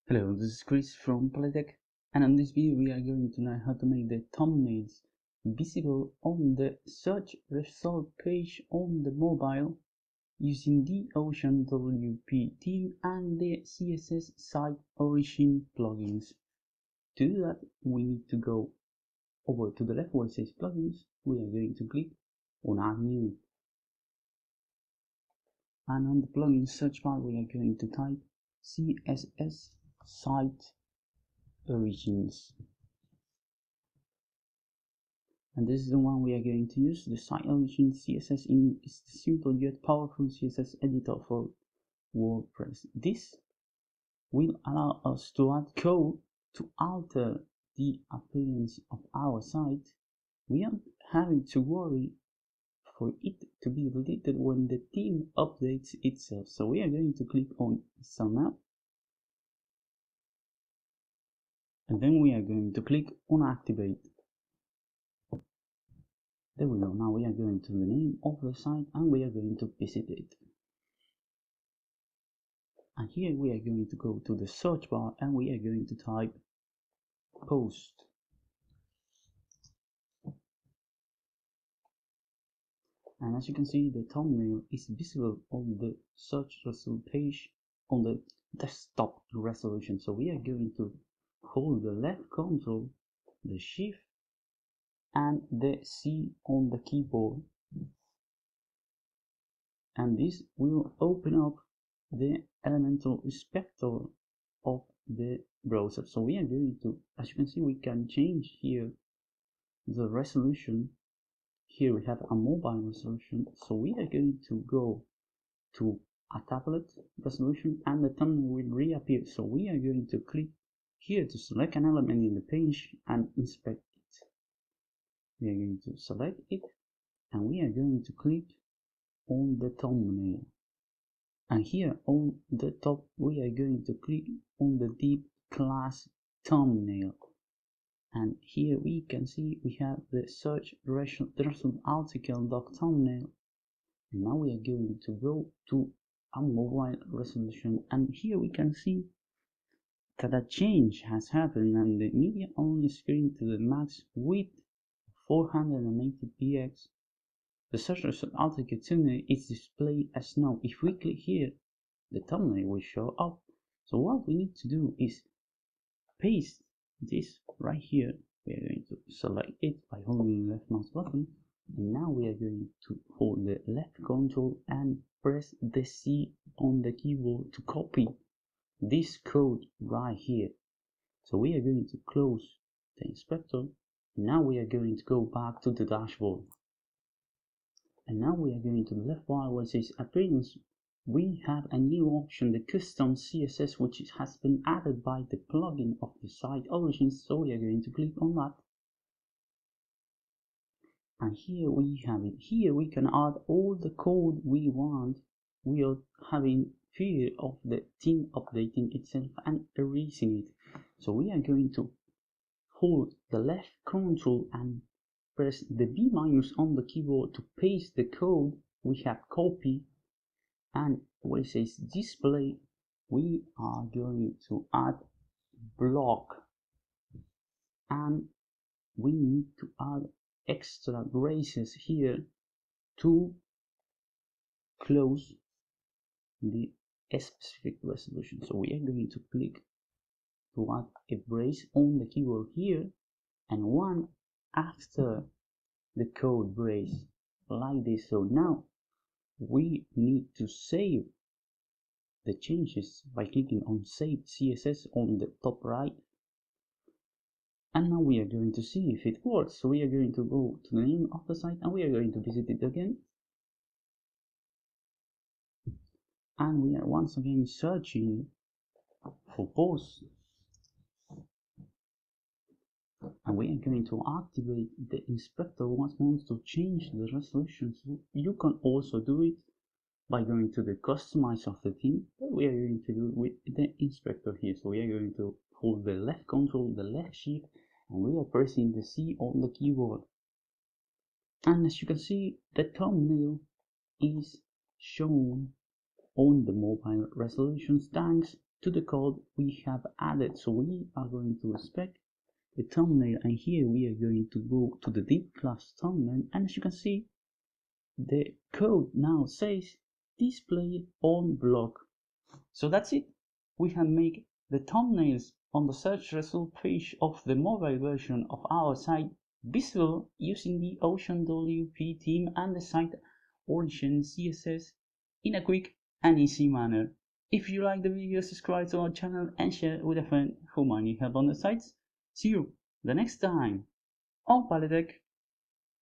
Hello, this is Chris from Polytech, and in this video we are going to learn how to make the thumbnails visible on the search result page on the mobile using the OceanWP theme and the CSS SiteOrigin plugins. To do that, we need to go over to the left where it says plugins. We are going to click on add new, and on the plugin search bar we are going to type CSS SiteOrigins, and this is the one we are going to use. The SiteOrigin CSS is the simple yet powerful CSS editor for WordPress. This will allow us to add code to alter the appearance of our site without having to worry for it to be deleted when the theme updates itself. So we are going to click on Install Now, and then we are going to click on Activate. There we go. Now we are going to the name of the site and we are going to visit it. And here we are going to go to the search bar and we are going to type post. And as you can see, the thumbnail is visible on the search result page on the desktop resolution. So we are going to hold the left control, the shift, and the C on the keyboard, and this will open up the elemental inspector of the browser. So we are going to, as you can see, we can change here the resolution. Here we have a mobile resolution, so we are going to go to a tablet resolution and the thumbnail will reappear. So we are going to click here to select an element in the page and inspect it. We are going to select it and we are going to click on the thumbnail, and here on the top we are going to click on the deep class thumbnail, and here we can see we have the search result article doc thumbnail. And now we are going to go to a mobile resolution, and here we can see that a change has happened and the media only screen to the max width 480px. The search result article thumbnail is displayed as now. If we click here, the thumbnail will show up. So what we need to do is paste this right here. We are going to select it by holding the left mouse button, and now we are going to hold the left control and press the C on the keyboard to copy this code right here. So we are going to close the inspector. Now we are going to go back to the dashboard, and now we are going to the left bar where it says appearance. We have a new option, the custom CSS, which has been added by the plugin of the SiteOrigin. So we are going to click on that, and here we have it. Here we can add all the code we want without having fear of the theme updating itself and erasing it. So we are going to hold the left control and press the B- on the keyboard to paste the code we have copied, and where it says display we are going to add block, and we need to add extra braces here to close the specific resolution. So we are going to click to add a brace on the keyboard here, and one after the code brace like this. So now we need to save the changes by clicking on Save CSS on the top right, and now we are going to see if it works. So we are going to go to the name of the site and we are going to visit it again, and we are once again searching for posts, and we are going to activate the inspector once more to change the resolution. So you can also do it by going to the customize of the theme, but we are going to do it with the inspector here. So we are going to hold the left control, the left shift, and we are pressing the C on the keyboard, and as you can see, the thumbnail is shown on the mobile resolutions thanks to the code we have added. So we are going to respect the thumbnail, and here we are going to go to the div class thumbnail, and as you can see, the code now says display on block. So that's it. We have made the thumbnails on the search result page of the mobile version of our site visible using the OceanWP theme and the SiteOrigin CSS in a quick and easy manner. If you like the video, subscribe to our channel and share it with a friend who might need help on the sites. See you the next time on Paletech.